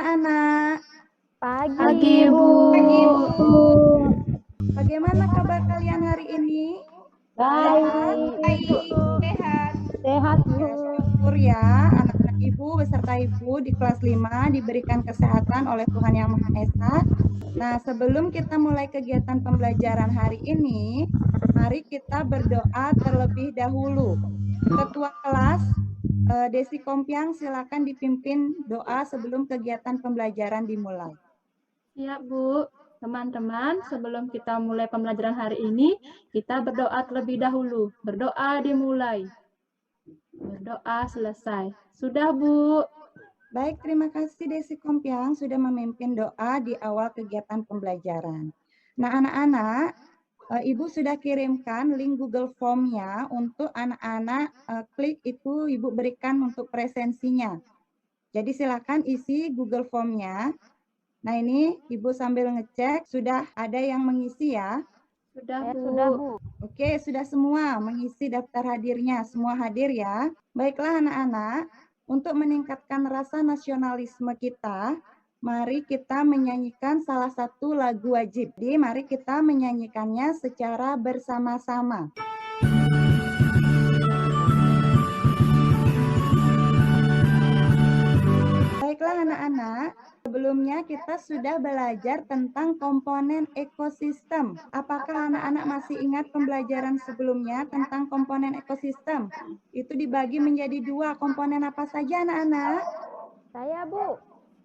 anak-anak. Pagi, Bu. Bagaimana kabar kalian hari ini? Baik. Sehat. Sehat, Bu. Ya, syukur ya, anak-anak ibu beserta ibu di kelas 5 diberikan kesehatan oleh Tuhan Yang Maha Esa. Nah, sebelum kita mulai kegiatan pembelajaran hari ini, mari kita berdoa terlebih dahulu. Ketua kelas, Desi Kompiang, silakan dipimpin doa sebelum kegiatan pembelajaran dimulai. Siap, Bu. Teman-teman, sebelum kita mulai pembelajaran hari ini, kita berdoa terlebih dahulu. Berdoa dimulai. Berdoa selesai. Sudah, Bu. Baik, terima kasih Desi Kompiang sudah memimpin doa di awal kegiatan pembelajaran. Nah, anak-anak, Ibu sudah kirimkan link Google Form-nya untuk anak-anak klik itu Ibu berikan untuk presensinya. Jadi silakan isi Google Form-nya. Nah, ini Ibu sambil ngecek, sudah ada yang mengisi ya? Sudah, Bu. Sudah, Bu. Oke, sudah semua mengisi daftar hadirnya. Semua hadir ya. Baiklah anak-anak, untuk meningkatkan rasa nasionalisme kita, mari kita menyanyikan salah satu lagu wajib. Jadi mari kita menyanyikannya secara bersama-sama. Baiklah anak-anak, sebelumnya kita sudah belajar tentang komponen ekosistem. Apakah anak-anak masih ingat pembelajaran sebelumnya tentang komponen ekosistem? Itu dibagi menjadi dua, komponen apa saja anak-anak? Saya, Bu.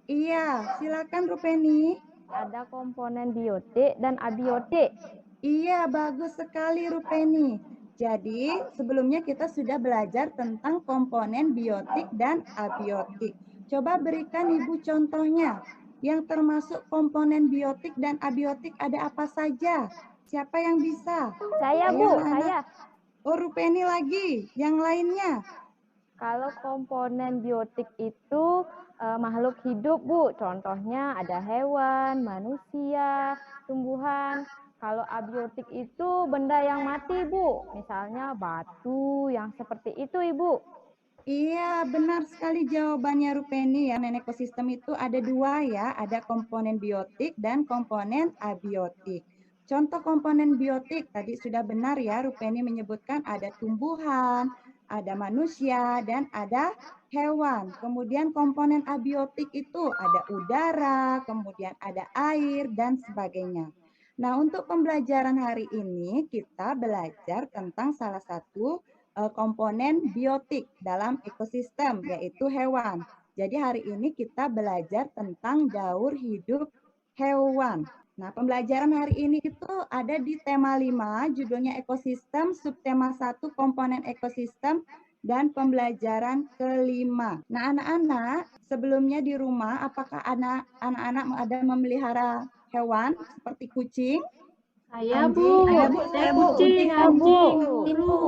Iya, silakan Rupeni. Ada komponen biotik dan abiotik. Iya, bagus sekali Rupeni. Jadi, sebelumnya kita sudah belajar tentang komponen biotik dan abiotik. Coba berikan Ibu contohnya. Yang termasuk komponen biotik dan abiotik ada apa saja? Siapa yang bisa? Saya, Ayo, Bu. anak-anak. Saya. Oh, Rupeni lagi. Yang lainnya? Kalau komponen biotik itu makhluk hidup, Bu. Contohnya ada hewan, manusia, tumbuhan. Kalau abiotik itu benda yang mati, Bu. Misalnya batu yang seperti itu, Ibu. Iya, benar sekali jawabannya Rupeni ya. Ekosistem itu ada dua ya, ada komponen biotik dan komponen abiotik. Contoh komponen biotik tadi sudah benar ya, Rupeni menyebutkan ada tumbuhan, ada manusia, dan ada hewan. Kemudian komponen abiotik itu ada udara, kemudian ada air, dan sebagainya. Nah, untuk pembelajaran hari ini kita belajar tentang salah satu komponen biotik dalam ekosistem, yaitu hewan. Jadi hari ini kita belajar tentang daur hidup hewan. Nah, pembelajaran hari ini itu ada di tema 5, judulnya ekosistem, subtema 1 komponen ekosistem, dan pembelajaran kelima. Nah, anak-anak, sebelumnya di rumah, apakah anak-anak ada memelihara hewan seperti kucing? Saya, Anjing. Bu. Ada, Bu. Saya kucing, anjing, Bu.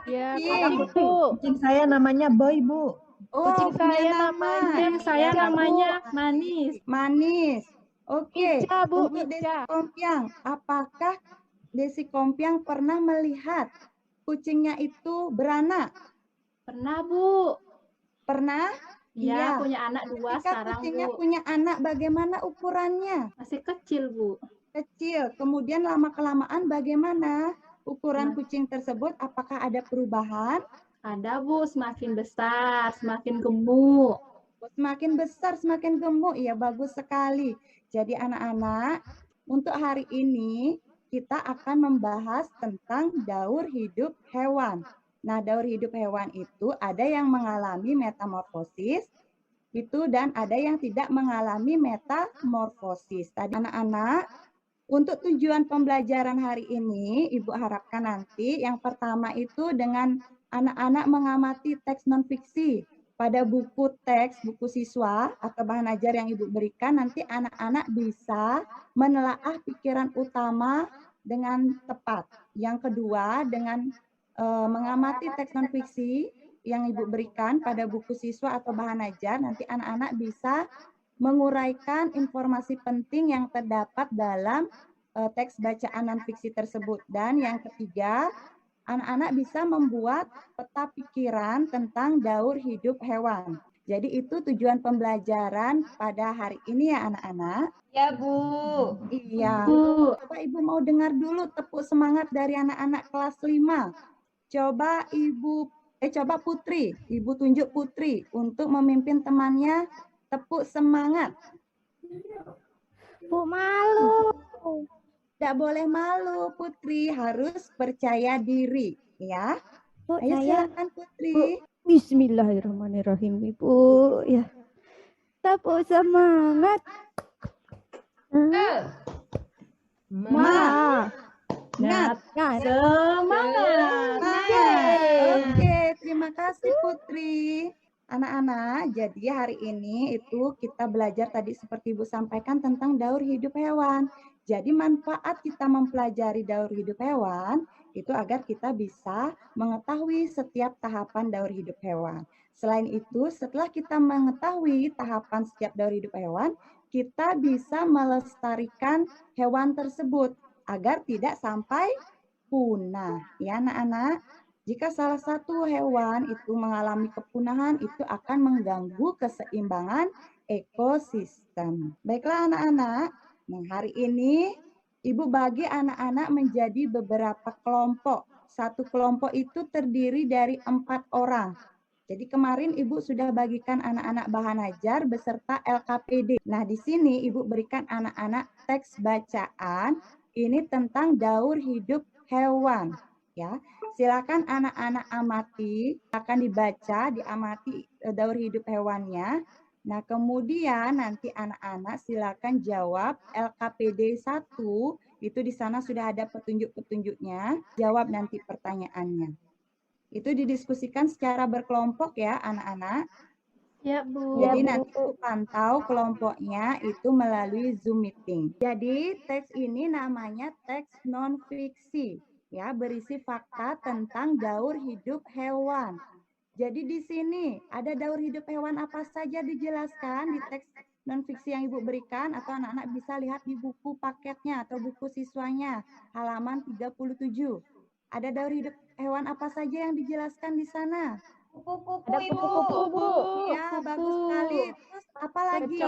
Ya, Kucing saya namanya Boy, Bu. Oh, kucing punya saya nama. kucing saya Ya, namanya Manis. Manis. Oke. Ica, Bu. Untuk Desi Ica. Kompiang, apakah Desi Kompiang pernah melihat kucingnya itu beranak? Pernah, Bu. Pernah? Iya, punya anak 2 Ketika sekarang, kucingnya Bu. punya anak, bagaimana ukurannya? Masih kecil, Bu. Kecil. Kemudian lama-kelamaan bagaimana ukuran kucing tersebut? Apakah ada perubahan? Ada, Bu, semakin besar, semakin gemuk. Semakin besar, semakin gemuk. Iya, bagus sekali. Jadi anak-anak, untuk hari ini kita akan membahas tentang daur hidup hewan. Nah, daur hidup hewan itu ada yang mengalami metamorfosis, itu dan ada yang tidak mengalami metamorfosis. Tadi anak-anak, untuk tujuan pembelajaran hari ini, Ibu harapkan nanti yang pertama itu dengan anak-anak mengamati teks non-fiksi pada buku teks, buku siswa atau bahan ajar yang Ibu berikan, nanti anak-anak bisa menelaah pikiran utama dengan tepat. Yang kedua, dengan mengamati teks non-fiksi yang Ibu berikan pada buku siswa atau bahan ajar, nanti anak-anak bisa menguraikan informasi penting yang terdapat dalam teks bacaan non-fiksi tersebut. Dan yang ketiga, anak-anak bisa membuat peta pikiran tentang daur hidup hewan. Jadi itu tujuan pembelajaran pada hari ini ya anak-anak. Ya, Bu. Iya. Bu. Coba Ibu mau dengar dulu tepuk semangat dari anak-anak kelas 5. Coba Putri, Ibu tunjuk Putri untuk memimpin temannya. Tepuk semangat. Bu, malu. Tidak boleh malu, Putri. Harus percaya diri, ya. Bu, Ayo saya silakan Putri. Bismillahirrahmanirrahim, Ibu. Ya. Tepuk semangat. Semangat. Semangat. Oke, terima kasih Putri. Anak-anak, jadi hari ini itu kita belajar tadi seperti Ibu sampaikan tentang daur hidup hewan. Jadi manfaat kita mempelajari daur hidup hewan itu agar kita bisa mengetahui setiap tahapan daur hidup hewan. Selain itu, setelah kita mengetahui tahapan setiap daur hidup hewan, kita bisa melestarikan hewan tersebut agar tidak sampai punah. Ya anak-anak, jika salah satu hewan itu mengalami kepunahan, itu akan mengganggu keseimbangan ekosistem. Baiklah anak-anak, nah, hari ini Ibu bagi anak-anak menjadi beberapa kelompok. Satu kelompok itu terdiri dari 4 orang. Jadi kemarin Ibu sudah bagikan anak-anak bahan ajar beserta LKPD. Nah, di sini Ibu berikan anak-anak teks bacaan ini tentang daur hidup hewan. Ya, silakan anak-anak amati, akan dibaca, diamati daur hidup hewannya. Nah, kemudian nanti anak-anak silakan jawab LKPD 1, itu di sana sudah ada petunjuk-petunjuknya, jawab nanti pertanyaannya. Itu didiskusikan secara berkelompok ya anak-anak. Ya, Bu. Jadi nanti Ibu pantau kelompoknya itu melalui Zoom meeting. Jadi teks ini namanya teks non-fiksi, ya, berisi fakta tentang daur hidup hewan. Jadi di sini ada daur hidup hewan apa saja dijelaskan di teks non-fiksi yang Ibu berikan, atau anak-anak bisa lihat di buku paketnya atau buku siswanya halaman 37. Ada daur hidup hewan apa saja yang dijelaskan di sana? Kupu-kupu, ada Ibu. kupu-kupu, Bu. Ya, bagus sekali. Terus apa lagi?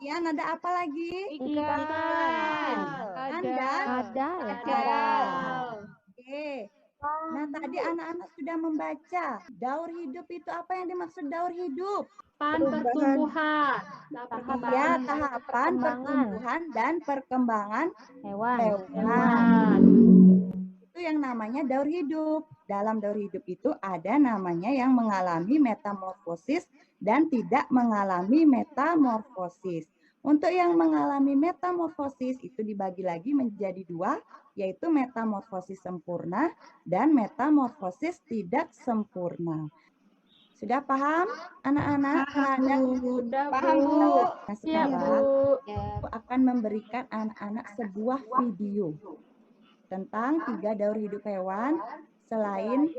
Ya, ada apa lagi? Ikan. Ada ya. Oke. Nah, tadi anak-anak sudah membaca. Daur hidup itu apa yang dimaksud daur hidup? Pertumbuhan. Ya, tahapan pertumbuhan dan perkembangan hewan. Itu yang namanya daur hidup. Dalam daur hidup itu ada namanya yang mengalami metamorfosis dan tidak mengalami metamorfosis. Untuk yang mengalami metamorfosis itu dibagi lagi menjadi 2, yaitu metamorfosis sempurna dan metamorfosis tidak sempurna. Sudah paham anak-anak? Sudah, Paham, Bu. Nah, Ya, sekarang Bu. aku akan memberikan anak-anak sebuah video tentang 3 daur hidup hewan selain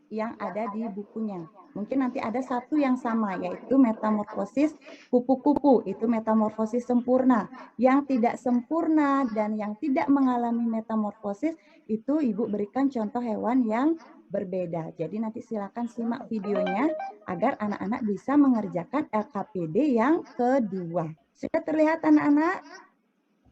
yang ada di bukunya. Mungkin nanti ada satu yang sama, yaitu metamorfosis kupu-kupu. Itu metamorfosis sempurna. Yang tidak sempurna dan yang tidak mengalami metamorfosis, itu Ibu berikan contoh hewan yang berbeda. Jadi nanti silakan simak videonya agar anak-anak bisa mengerjakan LKPD yang kedua. Sudah terlihat anak-anak?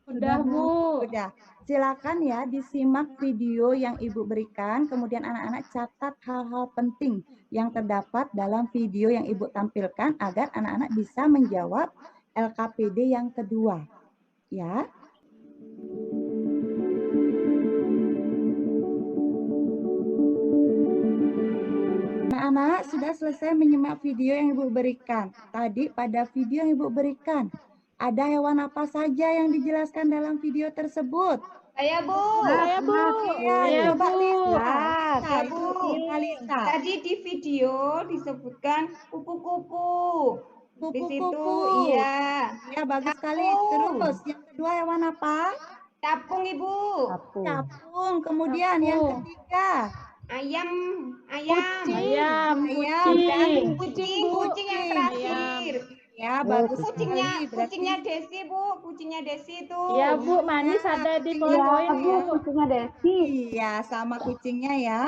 Sudah, Bu. Sudah. Silakan ya disimak video yang Ibu berikan, kemudian anak-anak catat hal-hal penting yang terdapat dalam video yang Ibu tampilkan agar anak-anak bisa menjawab LKPD yang kedua. Ya. Anak-anak sudah selesai menyimak video yang Ibu berikan. Tadi pada video yang Ibu berikan, ada hewan apa saja yang dijelaskan dalam video tersebut? Saya, Bu. Ya, coba Lisa. Saya, Bu. Lisa. Tadi di video disebutkan kupu-kupu. Di situ, Kupu-kupu. iya. Ya, bagus sekali. Capung. Terus yang kedua hewan apa? Capung, Ibu. Capung. Kemudian yang ketiga, Ayam. Ayam, dan kucing. Kucing yang terakhir. ya, bagus Kucingnya, sekali. Berarti kucingnya Desi, Bu. Kucingnya Desi itu. Ya, Bu, manis ada di poin-poin, Bu. iya, sama kucingnya ya.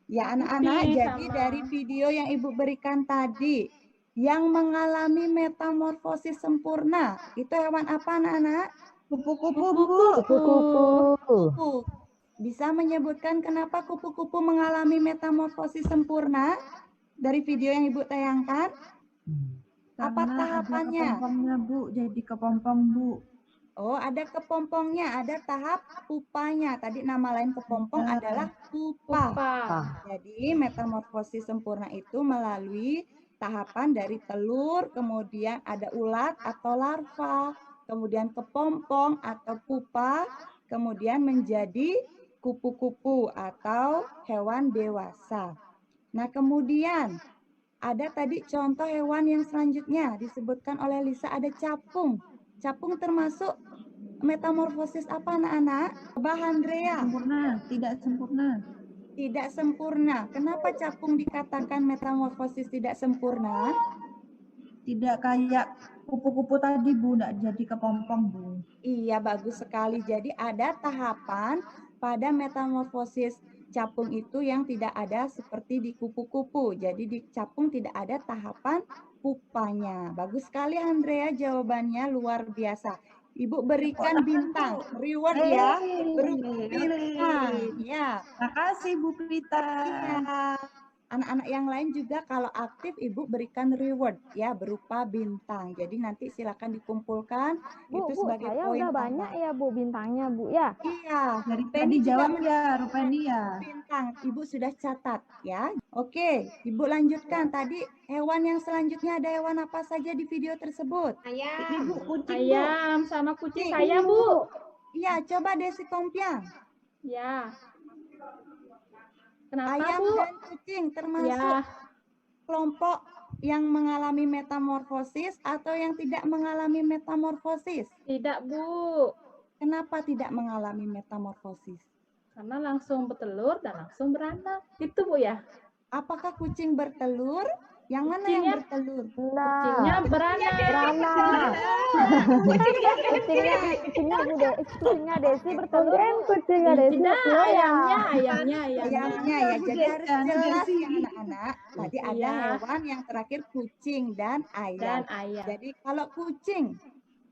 Ya anak-anak, Putih jadi sama- dari video yang Ibu berikan tadi, yang mengalami metamorfosis sempurna, itu hewan apa anak-anak? Kupu-kupu, Bu. Kupu. Bisa menyebutkan kenapa kupu-kupu mengalami metamorfosis sempurna dari video yang Ibu tayangkan? Apa Karena tahapannya? ada kepompongnya, Bu. Jadi kepompong, Bu. Oh, ada kepompongnya, ada tahap pupanya. Tadi nama lain kepompong Ya. adalah pupa. Pupa. Jadi metamorfosis sempurna itu melalui tahapan dari telur, kemudian ada ulat atau larva, kemudian kepompong atau pupa, kemudian menjadi kupu-kupu atau hewan dewasa. Nah, kemudian ada tadi contoh hewan yang selanjutnya disebutkan oleh Lisa, ada capung. Capung termasuk metamorfosis apa anak-anak? Coba Andrea. Sempurna, tidak sempurna. Tidak sempurna. Kenapa capung dikatakan metamorfosis tidak sempurna? Tidak kayak kupu-kupu tadi, Bu. Tidak jadi kepompong, Bu. Iya, bagus sekali. Jadi ada tahapan pada metamorfosis capung itu yang tidak ada seperti di kupu-kupu. Jadi di capung tidak ada tahapan pupanya. Bagus sekali Andrea, jawabannya luar biasa. Ibu berikan bintang, reward ya, berupa bintang. Ya. Makasih, Bu Prita. Iya. Anak-anak yang lain juga kalau aktif Ibu berikan reward ya berupa bintang. Jadi nanti silakan dikumpulkan Bu, itu sebagai saya poin udah banyak awal. ya Bu bintangnya Bu ya. Iya. Dari Penny tadi juga jawab ya, Rupeni ya. bintang. Ibu sudah catat ya. Oke, Ibu lanjutkan. Tadi hewan yang selanjutnya ada hewan apa saja di video tersebut? Ayam. Ayam sama kucing Kucing. saya, Bu. Iya, coba Desi Kompiang. Ya. Kenapa, Ayam Bu? dan kucing termasuk Ya. kelompok yang mengalami metamorfosis atau yang tidak mengalami metamorfosis? Tidak, Bu. Kenapa tidak mengalami metamorfosis? Karena langsung bertelur dan langsung beranak. Itu, Bu ya. Apakah kucing bertelur? Yang mana yang Kucingnya- bertelur? Kucingnya beranak. Kucingnya Desi bertelur. Kucingnya Desi Tidak, bertelur ya. ayamnya. Ayamnya ya, jadi harus jelas Desi. ya anak-anak. Tadi ada Iya. hewan yang terakhir kucing dan ayam. Dan ayam. Jadi kalau kucing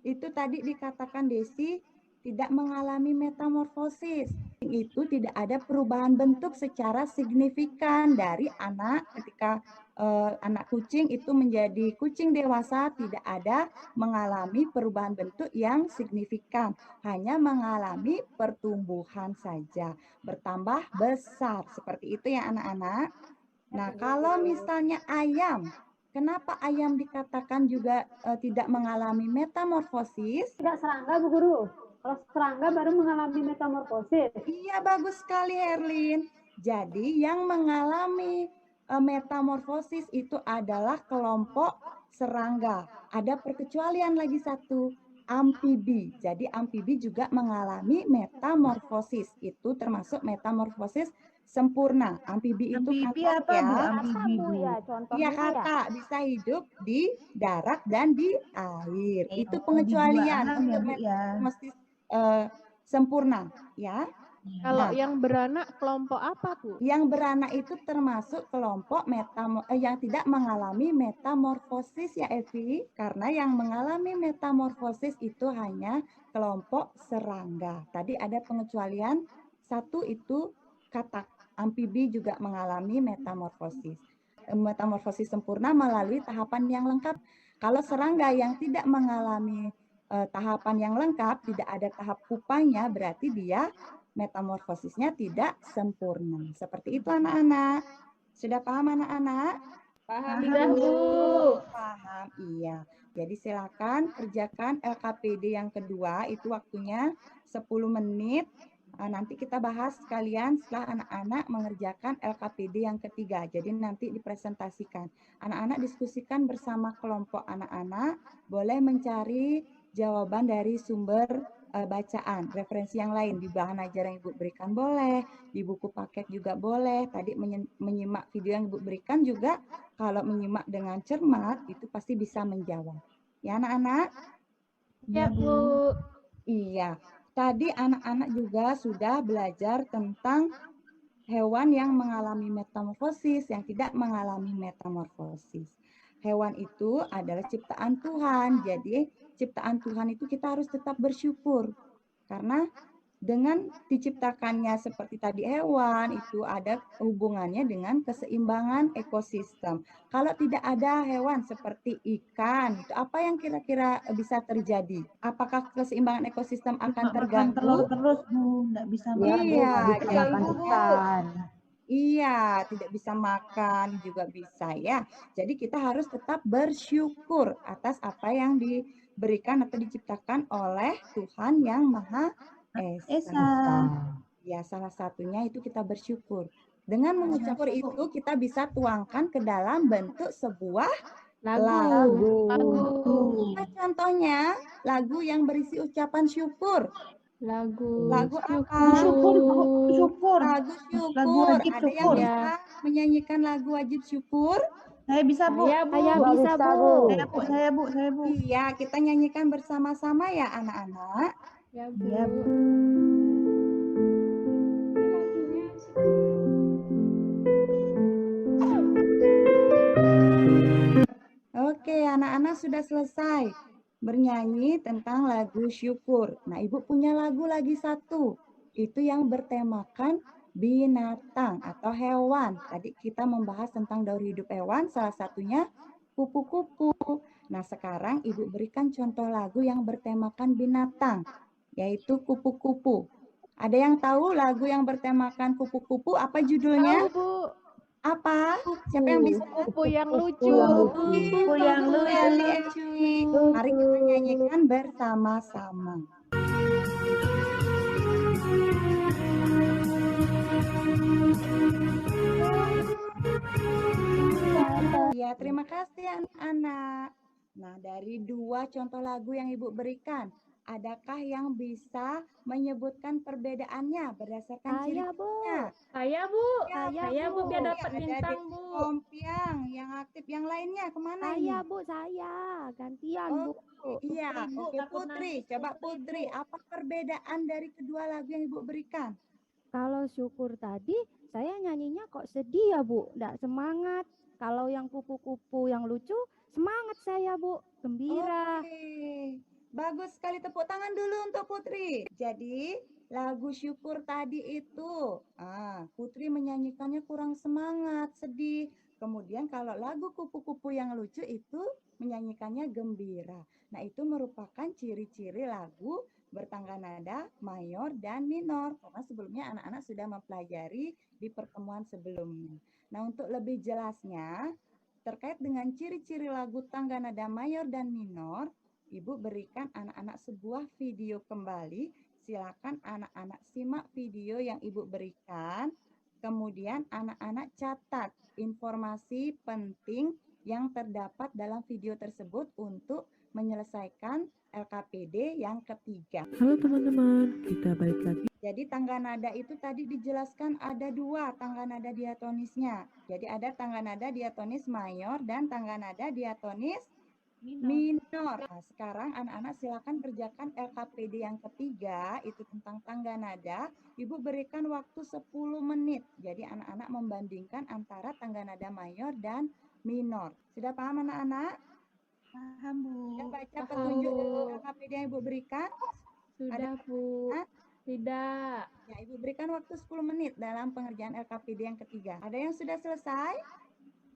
itu tadi dikatakan Desi tidak mengalami metamorfosis. Itu tidak ada perubahan bentuk secara signifikan dari anak ketika anak kucing itu menjadi kucing dewasa, tidak ada mengalami perubahan bentuk yang signifikan, hanya mengalami pertumbuhan saja, bertambah besar. Seperti itu ya anak-anak. Nah, kalau misalnya ayam, kenapa ayam dikatakan juga tidak mengalami metamorfosis? Tidak serangga, Bu Guru. Kalau serangga baru mengalami metamorfosis. Iya, bagus sekali Herlin. Jadi yang mengalami metamorfosis itu adalah kelompok serangga. Ada perkecualian lagi satu, amfibi. Jadi amfibi juga mengalami metamorfosis. Itu termasuk metamorfosis sempurna. Amfibi itu Amfibi katak apa, ya. Bu? Apa Amfibi, Bu Bu. ya Iya contohnya ya? kata bisa hidup di darat dan di air. Itu Oh, pengecualian di dua alam ya, untuk Bu, ya. metamorfosis sempurna ya. Kalau Nah, yang beranak kelompok apa, Bu? yang beranak itu termasuk kelompok yang tidak mengalami metamorfosis ya Evi, karena yang mengalami metamorfosis itu hanya kelompok serangga. Tadi ada pengecualian, satu itu katak. Amfibi juga mengalami metamorfosis. Metamorfosis sempurna melalui tahapan yang lengkap. Kalau serangga yang tidak mengalami tahapan yang lengkap, tidak ada tahap pupanya, berarti dia metamorfosisnya tidak sempurna. Seperti itu anak-anak. Sudah paham anak-anak? Paham, Sudah, Ibu. Bu. Paham, iya. Jadi silakan kerjakan LKPD yang kedua, itu waktunya 10 menit. Nanti kita bahas sekalian setelah anak-anak mengerjakan LKPD yang ketiga. Jadi nanti dipresentasikan. Anak-anak diskusikan bersama kelompok anak-anak, boleh mencari jawaban dari sumber bacaan, referensi yang lain di bahan ajar yang Ibu berikan boleh, di buku paket juga boleh. Tadi menyimak video yang Ibu berikan juga, kalau menyimak dengan cermat itu pasti bisa menjawab. Ya anak-anak? Ya, Bu. Iya. Tadi anak-anak juga sudah belajar tentang hewan yang mengalami metamorfosis, yang tidak mengalami metamorfosis. Hewan itu adalah ciptaan Tuhan. Jadi ciptaan Tuhan itu kita harus tetap bersyukur. Karena dengan diciptakannya seperti tadi hewan, itu ada hubungannya dengan keseimbangan ekosistem. Kalau tidak ada hewan seperti ikan, itu apa yang kira-kira bisa terjadi? Apakah keseimbangan ekosistem akan Cuma makan terganggu? telur terus, Bu. Nggak bisa Iya, Bu, Iya, nggak bisa jadi makan ikan. iya, tidak bisa makan juga bisa ya. Jadi kita harus tetap bersyukur atas apa yang diberikan atau diciptakan oleh Tuhan yang Maha Esa. Ya, salah satunya itu kita bersyukur. Dengan mengucap itu kita bisa tuangkan ke dalam bentuk sebuah lagu. Apa contohnya? Lagu yang berisi ucapan syukur. Lagu apa? Syukur, Bu. Syukur. Lagu Lagu syukur. wajib Ada yang syukur. bisa menyanyikan lagu wajib syukur? Saya bisa, Bu. Saya bisa, Bu. Saya, Bu. Iya, kita nyanyikan bersama-sama ya anak-anak. Ya, Iya, Bu. Oke, anak-anak sudah selesai bernyanyi tentang lagu syukur. Nah, Ibu punya lagu lagi satu. Itu yang bertemakan binatang atau hewan. Tadi kita membahas tentang daur hidup hewan, salah satunya kupu-kupu. Nah, sekarang Ibu berikan contoh lagu yang bertemakan binatang, yaitu kupu-kupu. Ada yang tahu lagu yang bertemakan kupu-kupu? Apa judulnya? Tahu, Bu. Apa? Siapa yang bisa? Kupu yang lucu. Kupu yang lucu. Mari kita nyanyikan bersama-sama. Ya, terima kasih anak-anak. Nah, dari dua contoh lagu yang Ibu berikan, adakah yang bisa menyebutkan perbedaannya berdasarkan ciri-cirinya? Saya, Bu. Ya, Saya, Bu, biar dapat ada bintang, Desi Bu. Kompiang yang aktif, yang lainnya kemana ini? Saya, Bu, saya. Gantian, Bu. Iya, oke Putri. Coba Putri, apa perbedaan dari kedua lagu yang Ibu berikan? Kalau syukur tadi, saya nyanyinya kok sedih ya, Bu. Nggak semangat. Kalau yang kupu-kupu yang lucu, semangat saya, Bu. Gembira. Oke, bagus sekali, tepuk tangan dulu untuk Putri. Jadi lagu syukur tadi itu, Putri menyanyikannya kurang semangat, sedih. Kemudian kalau lagu kupu-kupu yang lucu itu menyanyikannya gembira. Nah, itu merupakan ciri-ciri lagu bertangga nada mayor dan minor. Karena sebelumnya anak-anak sudah mempelajari di pertemuan sebelumnya. Nah, untuk lebih jelasnya, terkait dengan ciri-ciri lagu tangga nada mayor dan minor, Ibu berikan anak-anak sebuah video kembali. Silakan anak-anak simak video yang Ibu berikan. Kemudian anak-anak catat informasi penting yang terdapat dalam video tersebut untuk menyelesaikan LKPD yang ketiga. Halo teman-teman, kita balik lagi. Jadi tangga nada itu tadi dijelaskan ada dua tangga nada diatonisnya. Jadi ada tangga nada diatonis mayor dan tangga nada diatonis minor. Nah, sekarang anak-anak silakan kerjakan LKPD yang ketiga, itu tentang tangga nada. Ibu berikan waktu 10 menit. Jadi anak-anak membandingkan antara tangga nada mayor dan minor. Sudah paham anak-anak? Paham, Bu. Sudah baca petunjuk LKPD yang Ibu berikan? Sudah, Bu. Tidak. Ya, Ibu berikan waktu 10 menit dalam pengerjaan LKPD yang ketiga. Ada yang sudah selesai?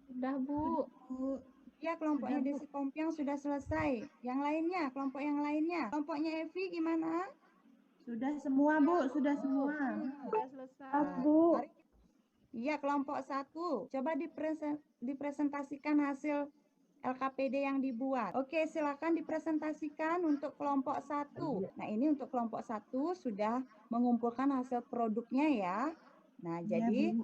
Sudah, Bu. Ya, kelompoknya Desi Kompiang sudah selesai. Yang lainnya, kelompok yang lainnya. Kelompoknya Evi gimana? Sudah semua, Bu. Sudah semua. Sudah selesai. Bu. Iya, kelompok 1. Coba dipresentasikan hasil LKPD yang dibuat. Oke, silakan dipresentasikan untuk kelompok 1. Nah, ini untuk kelompok 1 sudah mengumpulkan hasil produknya ya. Nah, jadi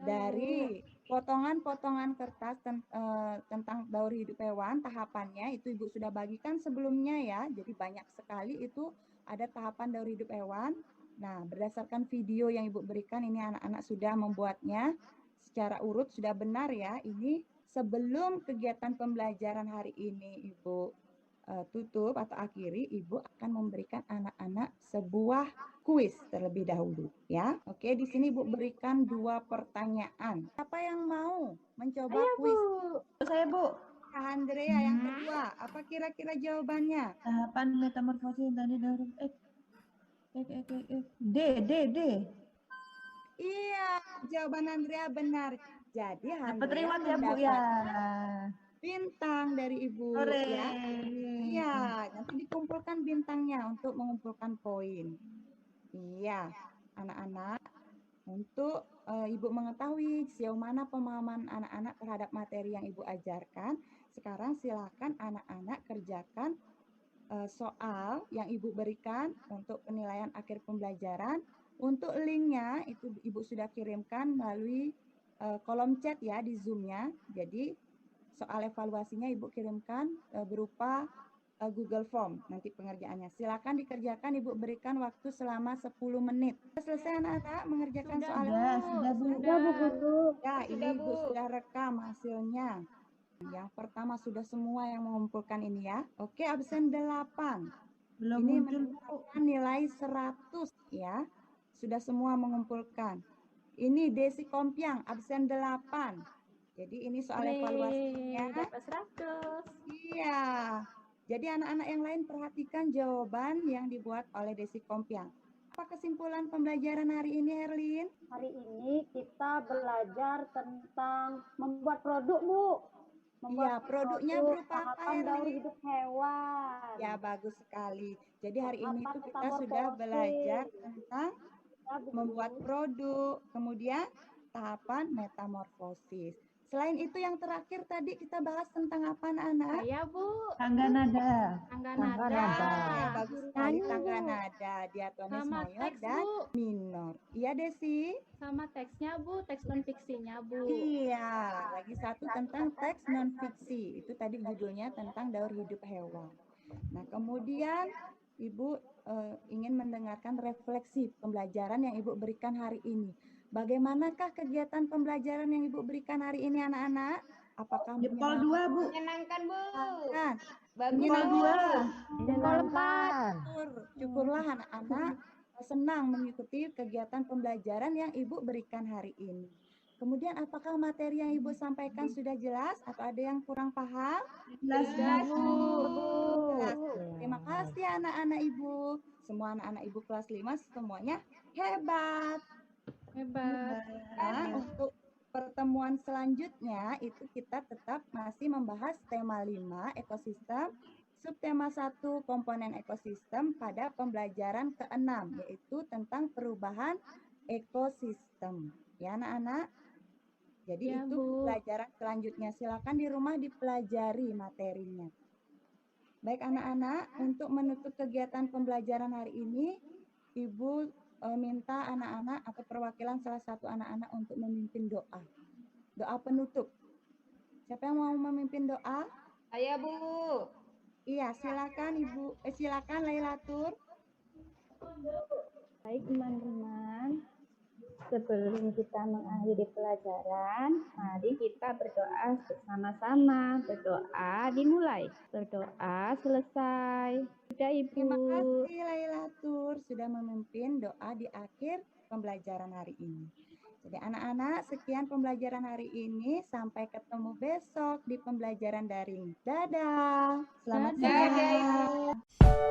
dari potongan-potongan kertas tentang daur hidup hewan, tahapannya itu Ibu sudah bagikan sebelumnya ya. Jadi banyak sekali itu ada tahapan daur hidup hewan. Nah, berdasarkan video yang Ibu berikan, ini anak-anak sudah membuatnya secara urut, sudah benar ya. Ini sebelum kegiatan pembelajaran hari ini Ibu tutup atau akhiri, Ibu akan memberikan anak-anak sebuah kuis terlebih dahulu ya. Oke, di sini Ibu berikan 2 pertanyaan. Siapa yang mau mencoba kuis? Saya, Bu. Kak Andrea yang kedua, apa kira-kira jawabannya? Tahapan metamorfosis tadi D. Iya, jawaban Andrea benar. Jadi Dapat Andrea reward ya, Bu ya. bintang dari Ibu Sore. ya. Iya, nanti dikumpulkan bintangnya untuk mengumpulkan poin. Iya, anak-anak, untuk Ibu mengetahui sejauh mana pemahaman anak-anak terhadap materi yang Ibu ajarkan, sekarang silakan anak-anak kerjakan soal yang Ibu berikan untuk penilaian akhir pembelajaran. Untuk linknya itu Ibu sudah kirimkan melalui kolom chat ya di Zoom-nya. Jadi soal evaluasinya Ibu kirimkan berupa Google Form nanti pengerjaannya. Silakan dikerjakan, Ibu berikan waktu selama 10 menit. Sudah selesai anak-anak mengerjakan soal Sudah, Bu. Ya, ini Ibu sudah rekam hasilnya. Yang pertama sudah semua yang mengumpulkan ini ya. Oke, absen 8. Belum Ini muncul, Bu. mendapatkan nilai 100 ya. Sudah semua mengumpulkan. Ini Desi Kompiang, absen 8. Jadi ini soal evaluasinya. Dapat 100. Iya. Jadi anak-anak yang lain perhatikan jawaban yang dibuat oleh Desi Kompiang. Apa kesimpulan pembelajaran hari ini, Herlin? Hari ini kita belajar tentang membuat produk, Bu. Iya, produknya berupa apa, tahapan daur Herlin? hidup hewan. Ya, bagus sekali. Jadi hari ini Tahapan tuh kita sudah metamorfosis. belajar tentang Ya, Bu membuat Guru. produk, kemudian tahapan metamorfosis. Selain itu yang terakhir tadi kita bahas tentang apa anak-anak? Saya, Bu. Tangga nada. Tangga Ya, nada. bagus sekali tangga nada, diatonis Sama mayor teks, dan Bu. minor. Iya Desi? Sama teksnya, Bu. Teks non fiksinya, Bu. Iya, lagi satu tentang teks non fiksi. Itu tadi judulnya tentang daur hidup hewan. Nah, kemudian Ibu ingin mendengarkan refleksi pembelajaran yang Ibu berikan hari ini. Bagaimanakah kegiatan pembelajaran yang Ibu berikan hari ini anak-anak? Apakah Jempol 2, Bu. Menyenangkan, Bu. menyenangkan? Bagus, Jempol Bu. 2. Syukurlah anak-anak senang mengikuti kegiatan pembelajaran yang Ibu berikan hari ini. Kemudian apakah materi yang Ibu sampaikan sudah jelas atau ada yang kurang paham? Jelas, Bu. Jelas. Terima kasih anak-anak Ibu. Semua anak-anak Ibu kelas 5 semuanya hebat. Hebat. Nah, untuk pertemuan selanjutnya itu kita tetap masih membahas tema 5 ekosistem, subtema 1 komponen ekosistem pada pembelajaran ke-6 yaitu tentang perubahan ekosistem. Ya anak-anak. Jadi Ya, itu Bu. pelajaran selanjutnya. Silakan di rumah dipelajari materinya. Baik anak-anak, untuk menutup kegiatan pembelajaran hari ini, Ibu minta anak-anak atau perwakilan salah satu anak-anak untuk memimpin doa. Doa penutup. Siapa yang mau memimpin doa? Saya, Bu. Iya, silakan Ibu. Silakan Lailatur. Baik teman-teman, sebelum kita mengakhiri pelajaran, mari kita berdoa bersama-sama. Berdoa dimulai, berdoa selesai. Sudah Ibu. Terima kasih Lailatur sudah memimpin doa di akhir pembelajaran hari ini. Jadi anak-anak, sekian pembelajaran hari ini. Sampai ketemu besok di pembelajaran daring. Dadah. Selamat Dadah, siang. Ibu.